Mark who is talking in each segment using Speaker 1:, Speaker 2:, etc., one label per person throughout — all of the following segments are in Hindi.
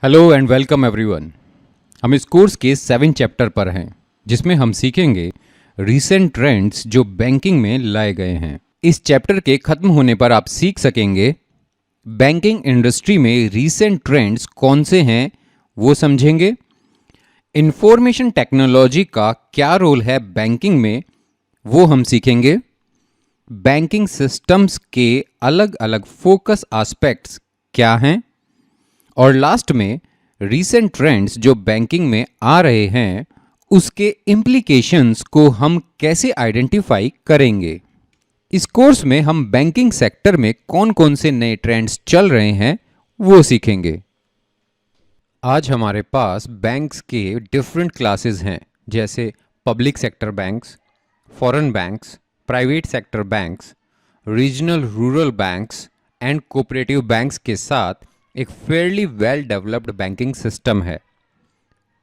Speaker 1: Hello and welcome everyone. हम इस कोर्स के 7 चैप्टर पर हैं जिसमें हम सीखेंगे रीसेंट ट्रेंड्स जो बैंकिंग में लाए गए हैं। इस चैप्टर के खत्म होने पर आप सीख सकेंगे बैंकिंग इंडस्ट्री में रीसेंट ट्रेंड्स कौन से हैं वो समझेंगे। इंफॉर्मेशन टेक्नोलॉजी का क्या रोल है बैंकिंग में वो हम सीखेंगे। बैंकिंग सिस्टम्स के अलग अलग फोकस एस्पेक्ट्स क्या हैं और लास्ट में रीसेंट ट्रेंड्स जो बैंकिंग में आ रहे हैं उसके इम्प्लीकेशंस को हम कैसे आइडेंटिफाई करेंगे। इस कोर्स में हम बैंकिंग सेक्टर में कौन कौन से नए ट्रेंड्स चल रहे हैं वो सीखेंगे। आज हमारे पास बैंक्स के डिफरेंट क्लासेस हैं जैसे public sector banks, foreign banks, private sector banks, regional rural banks and cooperative banks के साथ एक fairly well developed banking system है।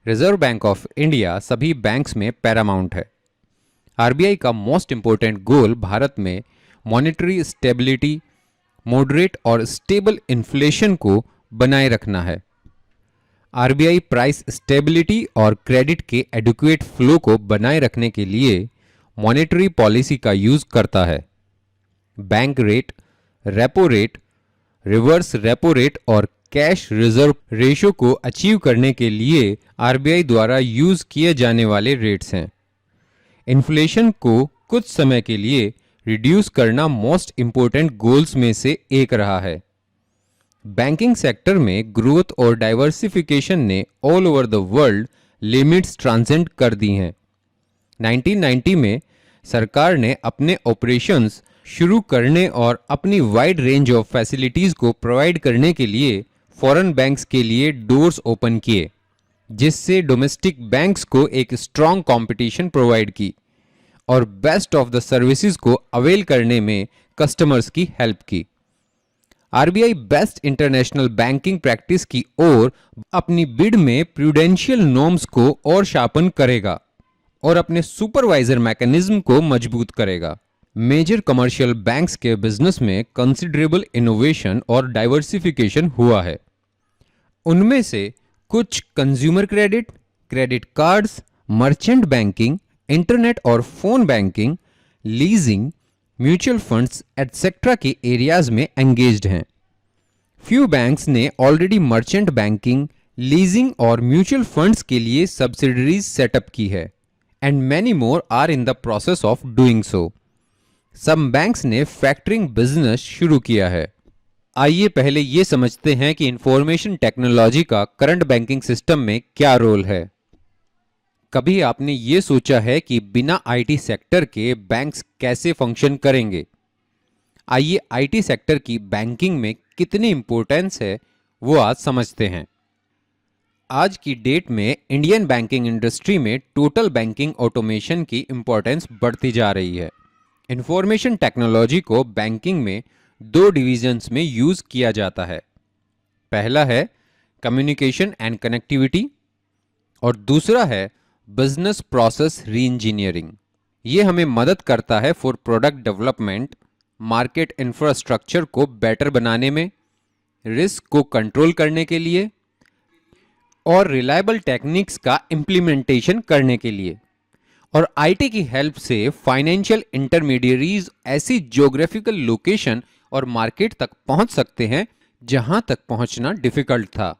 Speaker 1: रिजर्व बैंक ऑफ इंडिया सभी बैंक्स में पैरामाउंट है। आरबीआई का मोस्ट इंपोर्टेंट गोल भारत में मॉनेटरी स्टेबिलिटी, मॉडरेट और स्टेबल इन्फ्लेशन को बनाए रखना है। आरबीआई प्राइस स्टेबिलिटी और क्रेडिट के एडिक्वेट फ्लो को बनाए रखने के लिए मॉनेटरी पॉलिसी का यूज करता है। Bank rate, repo rate, reverse repo rate और कैश रिजर्व रेशो को अचीव करने के लिए आरबीआई द्वारा यूज किए जाने वाले रेट्स हैं। इन्फ्लेशन को कुछ समय के लिए रिड्यूस करना मोस्ट इंपोर्टेंट गोल्स में से एक रहा है। बैंकिंग सेक्टर में ग्रोथ और डाइवर्सिफिकेशन ने all over the world limits transcend कर दी हैं। 1990 में सरकार ने अपने ऑपरेशंस शुरू करने और अपनी वाइड रेंज ऑफ फैसिलिटीज को प्रोवाइड करने के लिए फॉरेन बैंक्स के लिए डोर्स ओपन किए, जिससे डोमेस्टिक बैंक्स को एक स्ट्रॉन्ग कंपटीशन प्रोवाइड की और बेस्ट ऑफ द सर्विसेज को अवेल करने में कस्टमर्स की हेल्प की। RBI best international banking practice की ओर अपनी बिड में प्रूडेंशियल नॉर्म्स को और शार्पन करेगा और अपने सुपरवाइजर मैकेनिज्म को मजबूत करेगा। मेजर कमर्शियल बैंक्स के बिजनेस में कंसिडरेबल इनोवेशन और डाइवर्सिफिकेशन हुआ है। उनमें से कुछ consumer credit, credit cards, merchant banking, internet और phone banking, leasing, mutual funds etcetera के एरियाज में एंगेज्ड हैं। फ्यू बैंक्स ने ऑलरेडी मर्चेंट बैंकिंग, लीजिंग और म्यूचुअल फंड्स के लिए सब्सिडरीज सेटअप की है and many more are in the process of doing so. सब बैंक्स ने फैक्टरिंग बिजनेस शुरू किया है। आइए पहले ये समझते हैं कि इंफॉर्मेशन टेक्नोलॉजी का करंट बैंकिंग सिस्टम में क्या रोल है। कभी आपने ये सोचा है कि बिना आईटी सेक्टर के बैंक्स कैसे फंक्शन करेंगे? आइए आईटी सेक्टर की बैंकिंग में कितनी इंपॉर्टेंस है वो आज समझते हैं। आज की डेट में इंडियन बैंकिंग इंडस्ट्री में टोटल बैंकिंग ऑटोमेशन की इंपॉर्टेंस बढ़ती जा रही है। इंफॉर्मेशन टेक्नोलॉजी को बैंकिंग में 2 डिवीजन्स में यूज किया जाता है। पहला है कम्युनिकेशन एंड कनेक्टिविटी और दूसरा है बिजनेस प्रोसेस री इंजीनियरिंग। ये हमें मदद करता है for product development, market infrastructure को बेटर बनाने में, रिस्क को कंट्रोल करने के लिए और रिलायबल टेक्निक्स का इम्प्लीमेंटेशन करने के लिए। और आईटी की हेल्प से फाइनेंशियल इंटरमीडियरीज ऐसी ज्योग्राफिकल लोकेशन और मार्केट तक पहुंच सकते हैं जहां तक पहुंचना डिफिकल्ट था।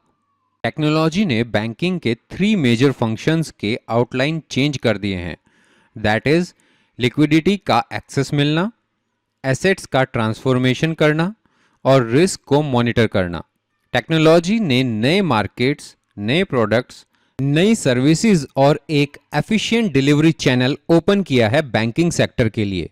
Speaker 1: टेक्नोलॉजी ने बैंकिंग के 3 मेजर फंक्शंस के आउटलाइन चेंज कर दिए हैं। दैट इज लिक्विडिटी का एक्सेस मिलना, एसेट्स का ट्रांसफॉर्मेशन करना और रिस्क को मॉनिटर करना। टेक्नोलॉजी ने नए मार्केट्स, नए प्रोडक्ट्स, नई सर्विसेज और एक एफिशिएंट डिलीवरी चैनल ओपन किया है बैंकिंग सेक्टर के लिए।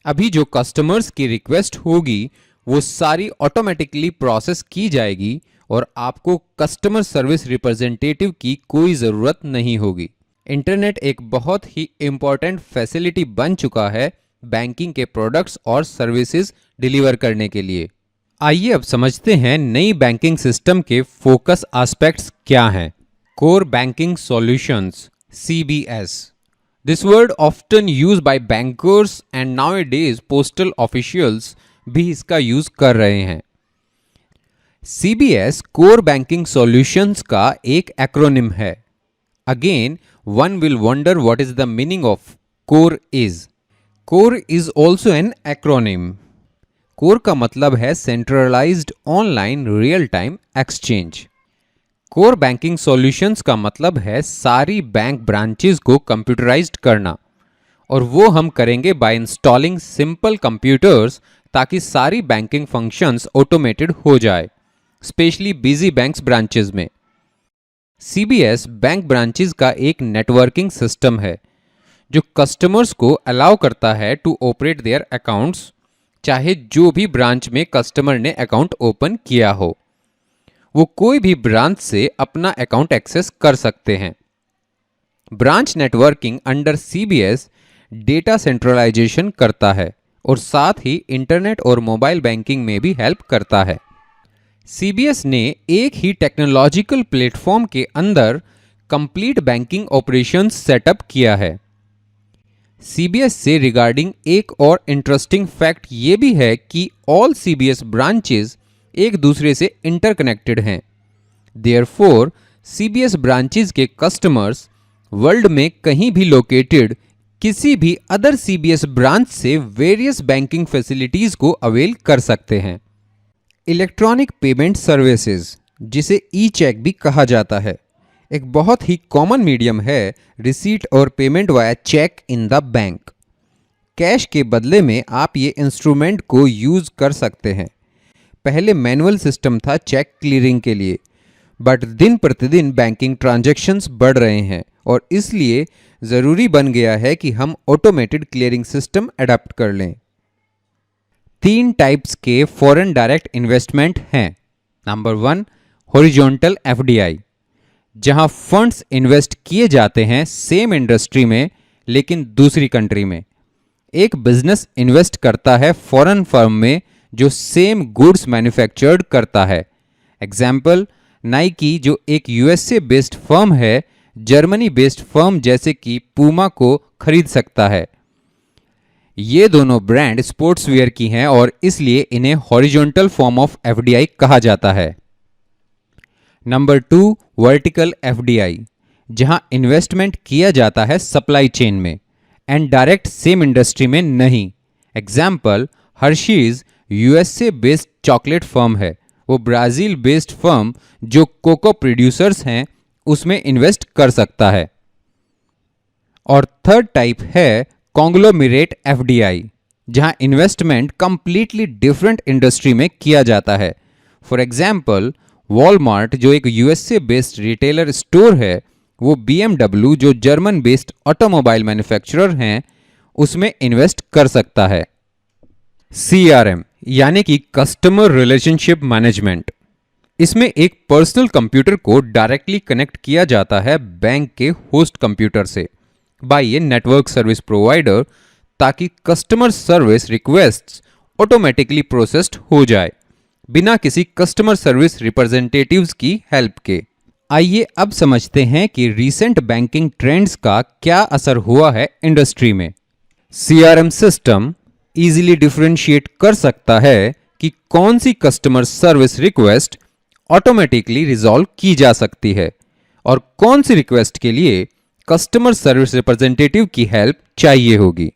Speaker 1: अभी जो कस्टमर्स की रिक्वेस्ट होगी वो सारी ऑटोमेटिकली प्रोसेस की जाएगी और आपको कस्टमर सर्विस रिप्रेजेंटेटिव की कोई ज़रूरत नहीं होगी। इंटरनेट एक बहुत ही इंपॉर्टेंट फैसिलिटी बन चुका है बैंकिंग के प्रोडक्ट्स और सर्विसेज डिलीवर करने के लिए। आइए अब समझते हैं नई बैंकिंग सिस्टम के फोकस एस्पेक्ट्स क्या हैं। Core Banking Solutions (CBS). This word often used by bankers and nowadays postal officials भी इसका यूज कर रहे हैं। CBS कोर बैंकिंग सॉल्यूशंस का एक एक्रोनिम है। Again one will wonder what is the meaning of core is. Core is also an acronym. Core का मतलब है centralised online real time exchange. Core banking solutions का मतलब है सारी बैंक ब्रांचेस को कंप्यूटराइज्ड करना, और वो हम करेंगे बाय इंस्टॉलिंग सिंपल कंप्यूटर्स ताकि सारी बैंकिंग फंक्शंस ऑटोमेटेड हो जाए, स्पेशली बिजी बैंक्स ब्रांचेस में। CBS बैंक ब्रांचेस का एक नेटवर्किंग सिस्टम है जो कस्टमर्स को अलाउ करता है टू ऑपरेट देयर अकाउंट्स, चाहे जो भी ब्रांच में कस्टमर ने अकाउंट ओपन किया हो, वो कोई भी ब्रांच से अपना अकाउंट एक्सेस कर सकते हैं। Branch networking under CBS data centralization करता है और साथ ही इंटरनेट और मोबाइल बैंकिंग में भी हेल्प करता है। CBS ने एक ही टेक्नोलॉजिकल प्लेटफॉर्म के अंदर कंप्लीट बैंकिंग ऑपरेशंस सेटअप किया है। CBS से रिगार्डिंग एक और इंटरेस्टिंग फैक्ट ये भी है कि ऑल CBS ब्रांचेस एक दूसरे से इंटरकनेक्टेड हैं। देयरफॉर CBS ब्रांचेस के कस्टमर्स वर्ल्ड में कहीं भी लोकेटेड किसी भी अदर CBS ब्रांच से वेरियस बैंकिंग फैसिलिटीज को अवेल कर सकते हैं। इलेक्ट्रॉनिक पेमेंट सर्विसेज, जिसे ई-चेक भी कहा जाता है, एक बहुत ही कॉमन मीडियम है रिसीट और payment via cheque in the bank. Cash के बदले में आप ये इंस्ट्रूमेंट को यूज कर सकते हैं। पहले मैनुअल सिस्टम था चेक क्लियरिंग के लिए, बट दिन प्रतिदिन बैंकिंग ट्रांजैक्शंस बढ़ रहे हैं और इसलिए ज़रूरी बन गया है कि हम ऑटोमेटेड क्लियरिंग सिस्टम अडॉप्ट कर लें। 3 टाइप्स के फॉरेन डायरेक्ट इन्वेस्टमेंट हैं। नंबर 1, हॉरिजॉन्टल FDI, जहां फंड्स इन्वेस्ट किए जाते हैं सेम इंडस्ट्री में लेकिन दूसरी कंट्री में। एक बिजनेस इन्वेस्ट करता है फॉरेन फर्म में जो सेम गुड्स मैन्युफैक्चर्ड करता है। एग्जाम्पल, नाइकी जो एक USA बेस्ड फर्म है, जर्मनी बेस्ड फर्म जैसे कि पूमा को खरीद सकता है। ये दोनों ब्रांड स्पोर्ट्स वियर की हैं और इसलिए इन्हें हॉरिजॉन्टल फॉर्म ऑफ FDI कहा जाता है। नंबर 2, वर्टिकल FDI, जहां इन्वेस्टमेंट किया जाता है सप्लाई चेन में एंड डायरेक्ट सेम इंडस्ट्री में नहीं। Example, Hershey's USA based chocolate firm है, वो ब्राजील बेस्ड फर्म जो कोको प्रोड्यूसर्स हैं उसमें इन्वेस्ट कर सकता है। और थर्ड टाइप है कॉन्ग्लोमेरेट FDI, जहां इन्वेस्टमेंट कंप्लीटली डिफरेंट इंडस्ट्री में किया जाता है। फॉर एग्जाम्पल, वॉलमार्ट जो एक USA बेस्ड रिटेलर स्टोर है, वो BMW जो जर्मन बेस्ड ऑटोमोबाइल मैन्युफैक्चरर हैं उसमें इन्वेस्ट कर सकता है। CRM यानी कि कस्टमर रिलेशनशिप मैनेजमेंट, इसमें एक पर्सनल कंप्यूटर को डायरेक्टली कनेक्ट किया जाता है बैंक के होस्ट कंप्यूटर से bye a network service provider, ताकि customer service requests automatically processed हो जाए बिना किसी कस्टमर सर्विस रिप्रेजेंटेटिव्स की हेल्प के। आइए अब समझते हैं कि रीसेंट बैंकिंग ट्रेंड्स का क्या असर हुआ है इंडस्ट्री में। CRM सिस्टम इजीली डिफरेंशिएट कर सकता है कि कौन सी customer service request automatically resolve की जा सकती है और कौन सी रिक्वेस्ट के लिए कस्टमर सर्विस रिप्रेजेंटेटिव की हेल्प चाहिए होगी।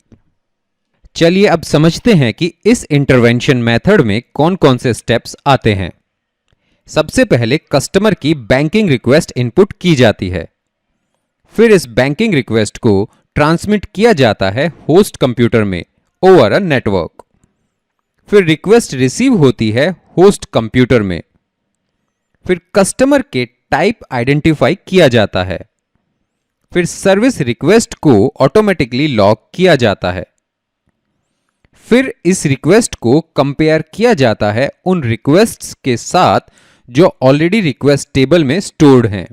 Speaker 1: चलिए अब समझते हैं कि इस इंटरवेंशन मेथड में कौन कौन से स्टेप्स आते हैं। सबसे पहले कस्टमर की बैंकिंग रिक्वेस्ट इनपुट की जाती है, फिर इस बैंकिंग रिक्वेस्ट को ट्रांसमिट किया जाता है होस्ट कंप्यूटर में ओवर अ नेटवर्क, फिर रिक्वेस्ट रिसीव होती है होस्ट कंप्यूटर में, फिर कस्टमर के टाइप आइडेंटिफाई किया जाता है, फिर सर्विस रिक्वेस्ट को ऑटोमेटिकली लॉग किया जाता है, फिर इस रिक्वेस्ट को कंपेयर किया जाता है उन रिक्वेस्ट्स के साथ जो ऑलरेडी रिक्वेस्ट टेबल में स्टोर्ड हैं।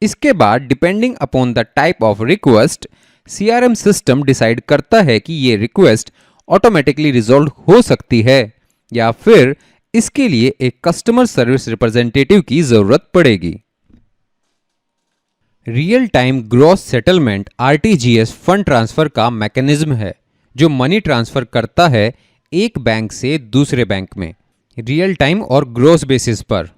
Speaker 1: इसके बाद depending upon the type of request, CRM system decide करता है कि ये रिक्वेस्ट ऑटोमेटिकली रिजॉल्व हो सकती है या फिर इसके लिए एक कस्टमर सर्विस रिप्रेजेंटेटिव की जरूरत पड़ेगी। Real time gross settlement RTGS fund transfer का मैकेनिज्म है जो मनी ट्रांसफर करता है एक बैंक से दूसरे बैंक में रियल टाइम और ग्रोस बेसिस पर।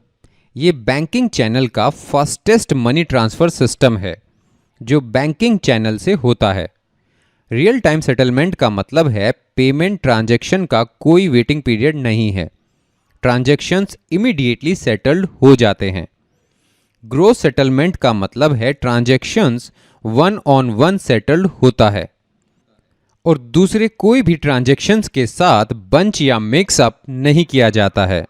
Speaker 1: ये बैंकिंग चैनल का फास्टेस्ट मनी ट्रांसफ़र सिस्टम है जो बैंकिंग चैनल से होता है। रियल टाइम सेटलमेंट का मतलब है पेमेंट ट्रांजैक्शन का कोई वेटिंग पीरियड नहीं है, ट्रांजैक्शंस इमीडिएटली सेटल्ड हो जाते हैं। ग्रोस सेटलमेंट का मतलब है transactions one on one settled होता है और दूसरे कोई भी ट्रांजैक्शंस के साथ बंच या मिक्स अप नहीं किया जाता है।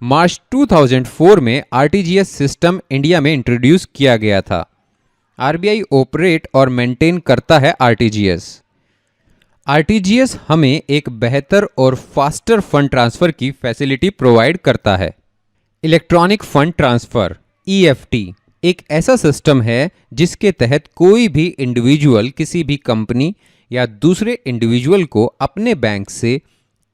Speaker 1: मार्च 2004 में आरटीजीएस सिस्टम इंडिया में इंट्रोड्यूस किया गया था। आरबीआई ऑपरेट और मेंटेन करता है आरटीजीएस। आरटीजीएस हमें एक बेहतर और फास्टर फंड ट्रांसफर की फैसिलिटी प्रोवाइड करता है। इलेक्ट्रॉनिक फंड ट्रांसफर ईएफटी एक ऐसा सिस्टम है जिसके तहत कोई भी इंडिविजुअल किसी भी कंपनी या दूसरे इंडिविजुअल को अपने बैंक से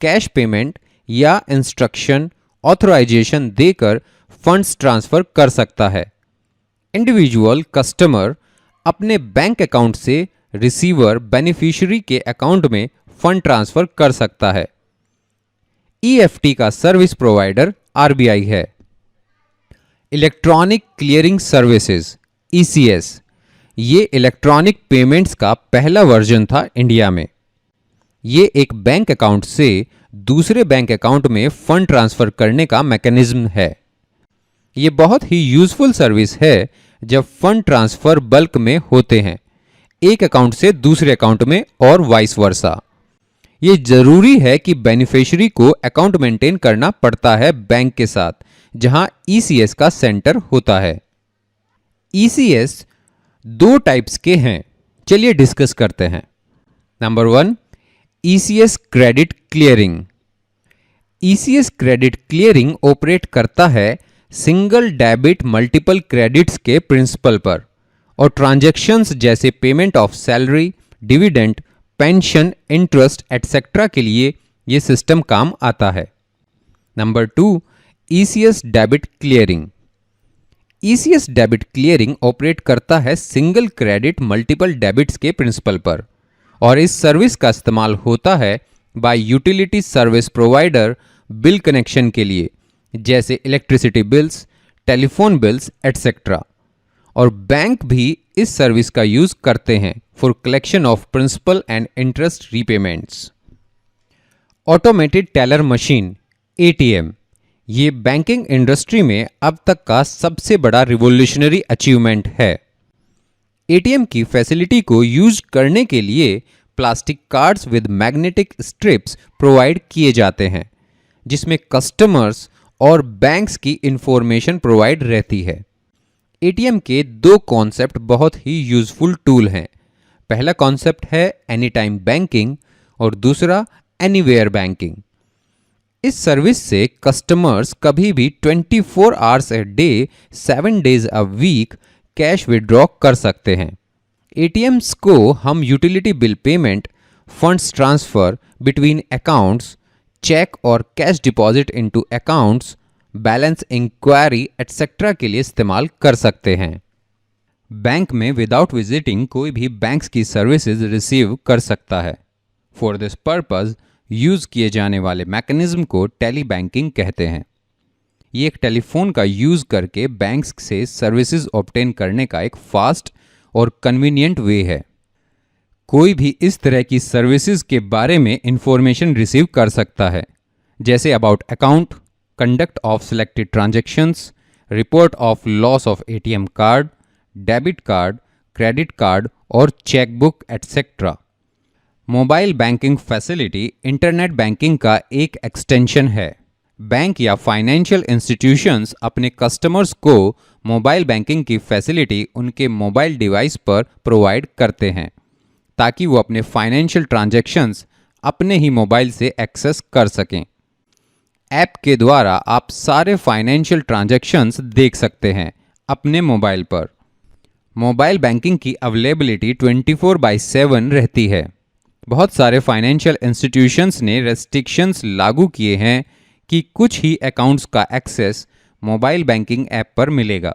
Speaker 1: कैश पेमेंट या इंस्ट्रक्शन ऑथराइजेशन देकर फंड्स ट्रांसफर कर सकता है। इंडिविजुअल कस्टमर अपने बैंक अकाउंट से रिसीवर बेनिफिशियरी के अकाउंट में फंड ट्रांसफर कर सकता है। ईएफटी का सर्विस प्रोवाइडर आरबीआई है। इलेक्ट्रॉनिक क्लियरिंग सर्विसेज ईसीएस ये इलेक्ट्रॉनिक पेमेंट्स का पहला वर्जन था इंडिया में। ये एक बैंक अकाउंट से दूसरे बैंक अकाउंट में फंड ट्रांसफर करने का मैकेनिज्म है। ये बहुत ही यूजफुल सर्विस है जब फंड ट्रांसफर बल्क में होते हैं, एक अकाउंट से दूसरे अकाउंट में और वाइस वर्सा। ये जरूरी है कि बेनिफिशियरी को अकाउंट मेंटेन करना पड़ता है बैंक के साथ जहां ईसीएस का सेंटर होता है। ईसीएस दो टाइप्स के हैं, चलिए डिस्कस करते हैं। Number 1, ECS credit clearing. ECS credit clearing operate करता है सिंगल डेबिट मल्टीपल क्रेडिट्स के प्रिंसिपल पर और ट्रांजैक्शंस जैसे payment of salary, dividend, pension, interest etcetera के लिए यह सिस्टम काम आता है। Number 2, ECS debit clearing. ECS debit clearing operate करता है सिंगल क्रेडिट मल्टीपल डेबिट्स के प्रिंसिपल पर और इस सर्विस का इस्तेमाल होता है by utility service provider bill connection के लिए, जैसे electricity bills, telephone bills etcetera. और बैंक भी इस सर्विस का यूज करते हैं for collection of principal and interest repayments. Automated teller machine ATM ये बैंकिंग इंडस्ट्री में अब तक का सबसे बड़ा रिवोल्यूशनरी अचीवमेंट है। एटीएम की फैसिलिटी को यूज करने के लिए plastic cards with magnetic strips provide किए जाते हैं जिसमें कस्टमर्स और बैंक्स की इंफॉर्मेशन प्रोवाइड रहती है। एटीएम के दो कॉन्सेप्ट बहुत ही यूजफुल टूल हैं। पहला कॉन्सेप्ट है एनी टाइम बैंकिंग और दूसरा एनीवेयर बैंकिंग। इस सर्विस से कस्टमर्स कभी भी 24 hours a day 7 days a week cash withdraw कर सकते हैं। एटीएम्स को हम utility bill payment, funds transfer between accounts, cheque और cash deposit into accounts, balance inquiry etcetera के लिए इस्तेमाल कर सकते हैं। बैंक में विदाउट विजिटिंग कोई भी बैंक्स की सर्विसेज रिसीव कर सकता है। फॉर दिस पर्पस यूज किए जाने वाले मैकेनिज्म को टेली बैंकिंग कहते हैं। ये एक टेलीफोन का यूज करके बैंक्स से सर्विसेज ऑब्टेन करने का एक फास्ट और कन्वीनियंट वे है। कोई भी इस तरह की सर्विसेज के बारे में इंफॉर्मेशन रिसीव कर सकता है, जैसे about account, conduct of selected transactions, report of loss of ATM card, debit card, credit card और chequebook etcetera. Mobile banking facility internet banking का एक एक्सटेंशन है। बैंक या फाइनेंशियल इंस्टीट्यूशंस अपने कस्टमर्स को मोबाइल बैंकिंग की फैसिलिटी उनके मोबाइल डिवाइस पर प्रोवाइड करते हैं ताकि वो अपने फाइनेंशियल ट्रांजैक्शंस अपने ही मोबाइल से एक्सेस कर सकें। ऐप के द्वारा आप सारे फाइनेंशियल ट्रांजैक्शंस देख सकते हैं अपने मोबाइल पर। मोबाइल बैंकिंग की अवेलेबिलिटी 24/7 रहती है। बहुत सारे फाइनेंशियल इंस्टीट्यूशंस ने रेस्ट्रिक्शंस लागू किए हैं कि कुछ ही अकाउंट्स का एक्सेस मोबाइल बैंकिंग ऐप पर मिलेगा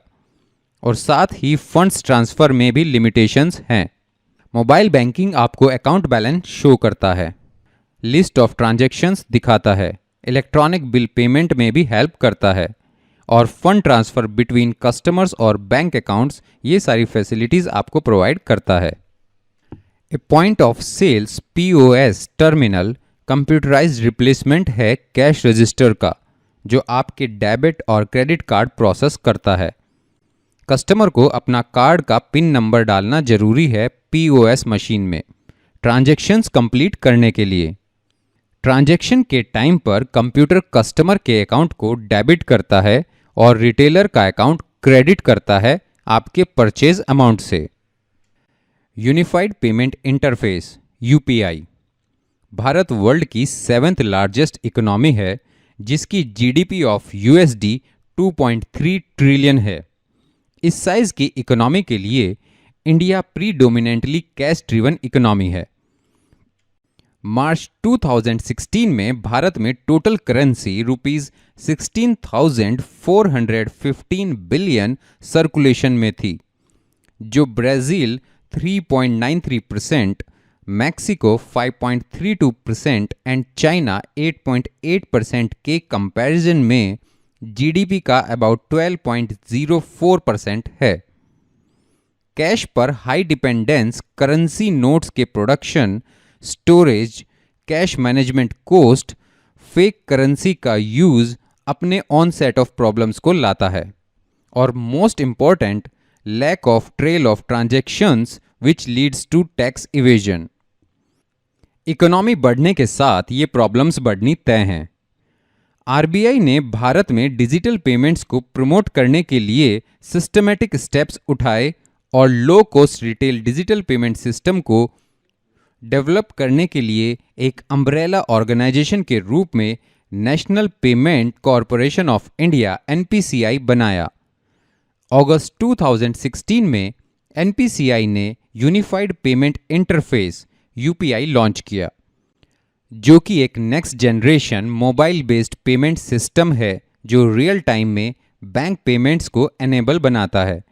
Speaker 1: और साथ ही फंड्स ट्रांसफ़र में भी लिमिटेशंस हैं। मोबाइल बैंकिंग आपको अकाउंट बैलेंस शो करता है, लिस्ट ऑफ ट्रांजैक्शंस दिखाता है इलेक्ट्रॉनिक बिल पेमेंट में भी हेल्प करता है, और फंड ट्रांसफ़र बिटवीन कस्टमर्स और बैंक अकाउंट्स, ये सारी फैसिलिटीज़ आपको प्रोवाइड करता है। A point of sales POS terminal computerized replacement है कैश रजिस्टर का, जो आपके डेबिट और क्रेडिट कार्ड प्रोसेस करता है। कस्टमर को अपना कार्ड का पिन नंबर डालना जरूरी है POS मशीन में ट्रांजैक्शंस कंप्लीट करने के लिए। ट्रांजैक्शन के टाइम पर कंप्यूटर कस्टमर के अकाउंट को डेबिट करता है और रिटेलर का अकाउंट क्रेडिट करता है आपके परचेज अमाउंट से। Unified payment interface UPI Bharat world की 7th लार्जेस्ट इकोनॉमी है, जिसकी GDP ऑफ USD 2.3 ट्रिलियन है। इस साइज की इकोनॉमी के लिए India predominantly cash driven economy है। मार्च 2016 में भारत में टोटल करेंसी ₹16,415 बिलियन सर्कुलेशन में थी, जो ब्राज़ील 3.93%, मैक्सिको 5.32% एंड चाइना 8.8% के कंपैरिजन में GDP का अबाउट 12.04% है। कैश पर हाई डिपेंडेंस करेंसी नोट्स के production, storage, cash management cost, fake currency का यूज अपने ऑन सेट ऑफ प्रॉब्लम्स को लाता है, और most important lack of trail of transactions which leads to tax evasion. Economy बढ़ने के साथ ये प्रॉब्लम्स बढ़नी तय हैं। RBI ने भारत में डिजिटल पेमेंट्स को प्रमोट करने के लिए सिस्टमैटिक स्टेप्स उठाए और low cost retail digital payment system को डेवलप करने के लिए एक अम्ब्रेला ऑर्गेनाइजेशन के रूप में national payment corporation of India NPCI बनाया। अगस्त 2016 में NPCI ने unified payment interface UPI launch किया, जो कि एक next generation mobile based payment system है जो रियल टाइम में बैंक पेमेंट्स को एनेबल बनाता है।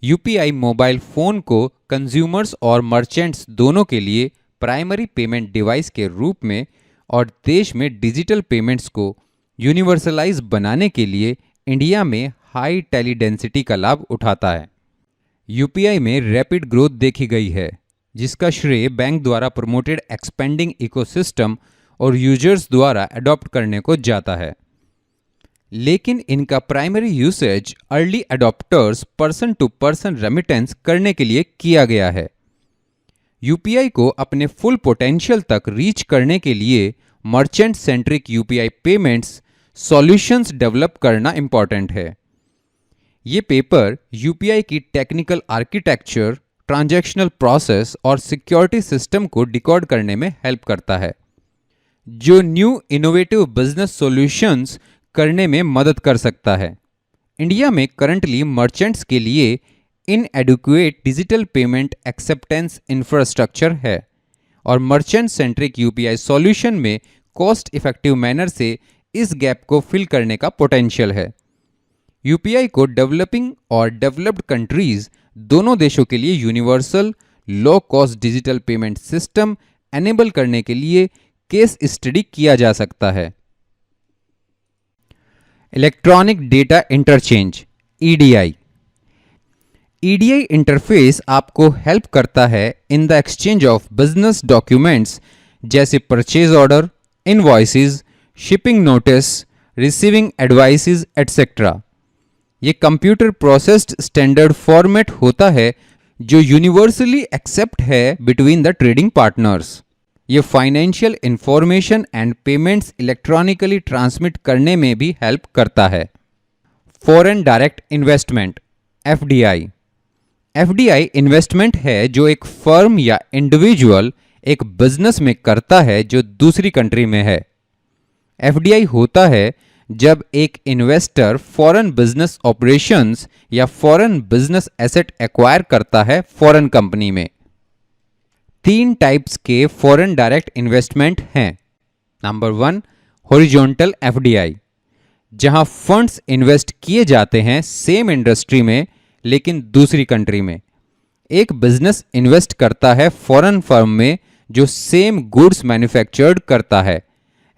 Speaker 1: UPI मोबाइल फ़ोन को कंज्यूमर्स और मर्चेंट्स दोनों के लिए प्राइमरी पेमेंट डिवाइस के रूप में और देश में डिजिटल पेमेंट्स को यूनिवर्सलाइज बनाने के लिए इंडिया में हाई टेली डेंसिटी का लाभ उठाता है। UPI में रैपिड ग्रोथ देखी गई है, जिसका श्रेय बैंक द्वारा प्रमोटेड एक्सपेंडिंग इकोसिस्टम और यूजर्स द्वारा अडॉप्ट करने को जाता है। लेकिन इनका primary usage early adopters person to person remittance करने के लिए किया गया है। UPI को अपने फुल पोटेंशियल तक रीच करने के लिए merchant centric UPI payments solutions develop करना इंपॉर्टेंट है। ये पेपर UPI की टेक्निकल आर्किटेक्चर, ट्रांजैक्शनल प्रोसेस और सिक्योरिटी सिस्टम को डिकोड करने में हेल्प करता है, जो न्यू इनोवेटिव बिजनेस सॉल्यूशंस करने में मदद कर सकता है। इंडिया में करंटली मर्चेंट्स के लिए इनएडिक्वेट डिजिटल पेमेंट एक्सेप्टेंस इंफ्रास्ट्रक्चर है, और मर्चेंट सेंट्रिक UPI सॉल्यूशन में कॉस्ट इफेक्टिव मैनर से इस गैप को फिल करने का पोटेंशियल है। UPI को डेवलपिंग और डेवलप्ड कंट्रीज दोनों देशों के लिए universal low cost digital payment system enable करने के लिए केस स्टडी किया जा सकता है। Electronic data interchange EDI interface आपको हेल्प करता है in the exchange of business documents जैसे purchase order, invoices, shipping notice, receiving advices etcetera. ये कंप्यूटर प्रोसेस्ड स्टैंडर्ड फॉर्मेट होता है जो यूनिवर्सली एक्सेप्ट है बिटवीन द ट्रेडिंग पार्टनर्स। ये financial information and payments electronically transmit करने में भी हेल्प करता है। Foreign direct investment FDI investment है जो एक फर्म या इंडिविजुअल एक बिजनेस में करता है जो दूसरी कंट्री में है। FDI होता है जब एक इन्वेस्टर फॉरेन बिजनेस ऑपरेशंस या फॉरेन बिजनेस एसेट एक्वायर करता है फॉरेन कंपनी में। 3 टाइप्स के फॉरेन डायरेक्ट इन्वेस्टमेंट हैं। नंबर 1, हॉरिजॉन्टल FDI, जहां फंड्स इन्वेस्ट किए जाते हैं सेम इंडस्ट्री में लेकिन दूसरी कंट्री में। एक बिजनेस इन्वेस्ट करता है फॉरेन फर्म में जो सेम गुड्स मैन्युफैक्चर्ड करता है।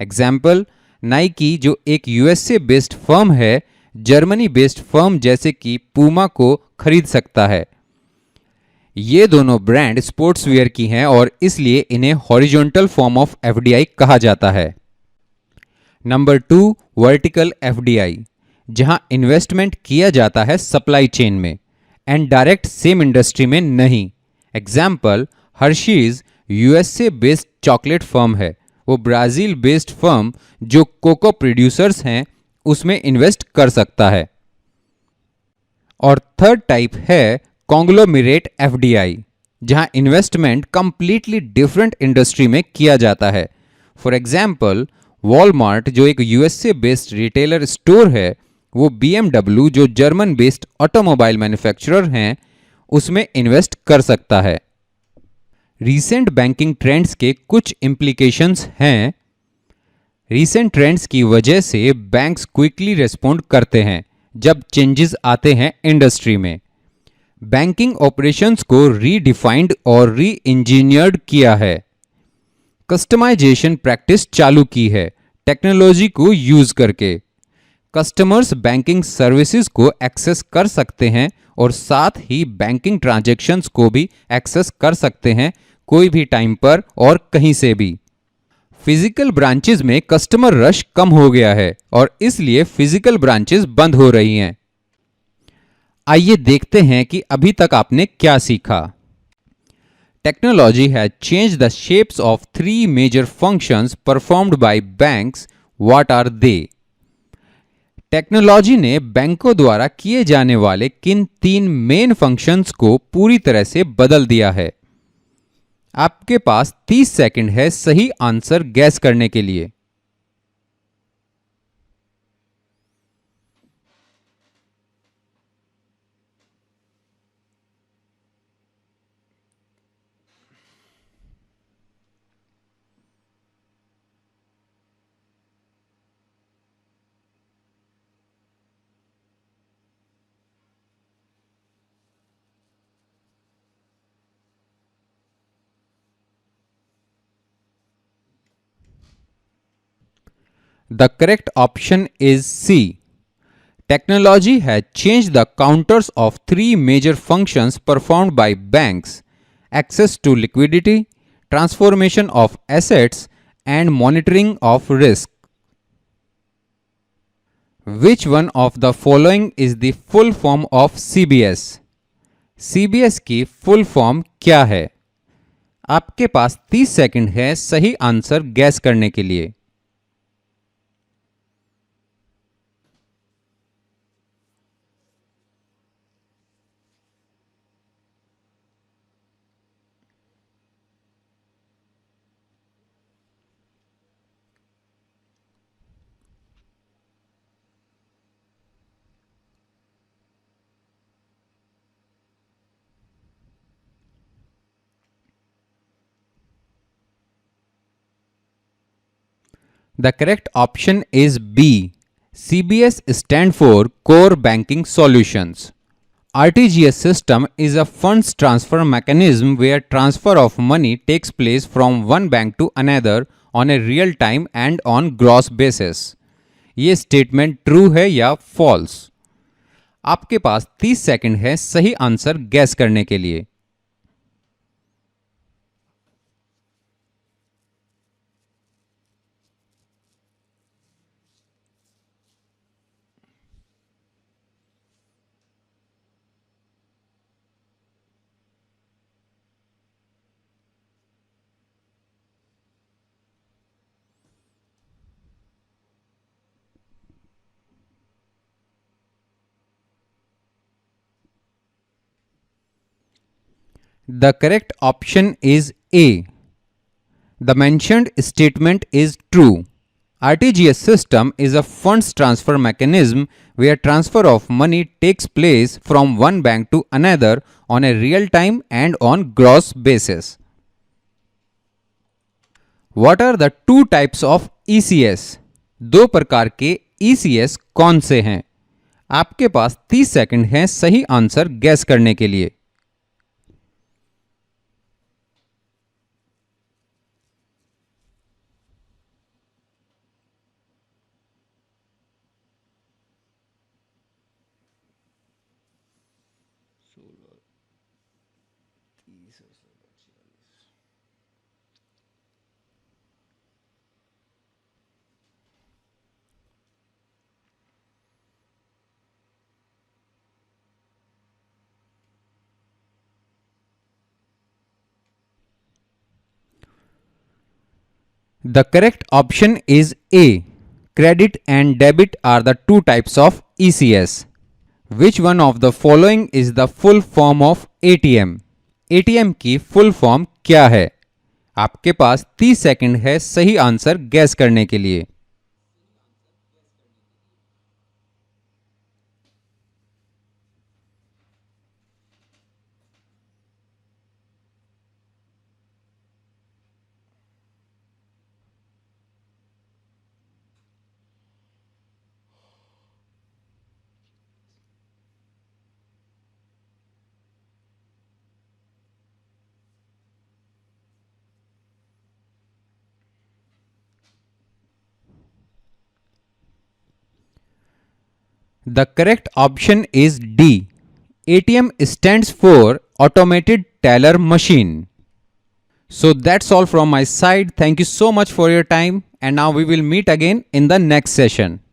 Speaker 1: एग्जाम्पल, नाइकी जो एक यूएसए बेस्ड फर्म है, जर्मनी बेस्ड फर्म जैसे कि पूमा को खरीद सकता है। ये दोनों ब्रांड स्पोर्ट्स वियर की हैं और इसलिए इन्हें हॉरिजॉन्टल फॉर्म ऑफ एफडीआई कहा जाता है। नंबर 2, वर्टिकल एफडीआई, जहां इन्वेस्टमेंट किया जाता है सप्लाई चेन में एंड डायरेक्ट सेम इंडस्ट्री में नहीं। Example, Hershey's USA based chocolate firm है, वो ब्राजील बेस्ड फर्म जो कोको प्रोड्यूसर्स हैं उसमें इन्वेस्ट कर सकता है। और थर्ड टाइप है कॉन्ग्लोमेरेट एफडीआई, जहां इन्वेस्टमेंट कंप्लीटली डिफरेंट इंडस्ट्री में किया जाता है। फॉर एग्जाम्पल, वॉलमार्ट जो एक यूएसए बेस्ड रिटेलर स्टोर है, वो बीएमडब्ल्यू जो जर्मन बेस्ड ऑटोमोबाइल मैन्युफैक्चरर हैं उसमें इन्वेस्ट कर सकता है। रीसेंट बैंकिंग ट्रेंड्स के कुछ इम्प्लीकेशंस हैं। रीसेंट ट्रेंड्स की वजह से बैंक्स क्विकली रिस्पॉन्ड करते हैं जब चेंजेस आते हैं इंडस्ट्री में। बैंकिंग ऑपरेशंस को रीडिफाइंड और री इंजीनियर्ड किया है। कस्टमाइजेशन प्रैक्टिस चालू की है टेक्नोलॉजी को यूज करके। कस्टमर्स बैंकिंग सर्विसेज को एक्सेस कर सकते हैं और साथ ही बैंकिंग ट्रांजैक्शंस को भी एक्सेस कर सकते हैं कोई भी टाइम पर और कहीं से भी। फिजिकल ब्रांचेज में कस्टमर रश कम हो गया है और इसलिए फिजिकल ब्रांचेज बंद हो रही हैं। आइए देखते हैं कि अभी तक आपने क्या सीखा। Technology has changed the shapes of 3 major functions performed by banks. What are they? Technology ने बैंकों द्वारा किए जाने वाले किन 3 मेन फंक्शंस को पूरी तरह से बदल दिया है? आपके पास 30 सेकंड है सही आंसर गैस करने के लिए। The correct option is C. Technology has changed the counters of 3 major functions performed by banks: access to liquidity, transformation of assets, and monitoring of risk. Which one of the following is the full form of CBS? CBS की फुल फॉर्म क्या है? आपके पास 30 सेकंड है सही आंसर गैस करने के लिए। The correct option is B. CBS stand for Core Banking Solutions. RTGS system is a funds transfer mechanism where transfer of money takes place from one bank to another on a real time and on gross basis. ये स्टेटमेंट ट्रू है या फॉल्स? आपके पास 30 सेकंड है सही आंसर गैस करने के लिए। The correct option is A. The mentioned statement is true. RTGS system is a funds transfer mechanism where transfer of money takes place from one bank to another on a real time and on gross basis. What are the two types of ECS? दो प्रकार के ECS कौन से हैं? आपके पास 30 सेकंड हैं सही आंसर गैस करने के लिए। 16, 30 और 16, 46। The correct option is A. Credit and debit are the two types of ECS. Which one of the following is the full form of ATM? ATM की फुल फॉर्म क्या है? आपके पास 30 सेकंड है सही आंसर गैस करने के लिए। The correct option is D. ATM stands for Automated Teller Machine. So that's all from my side. Thank you so much for your time, and now we will meet again in the next session.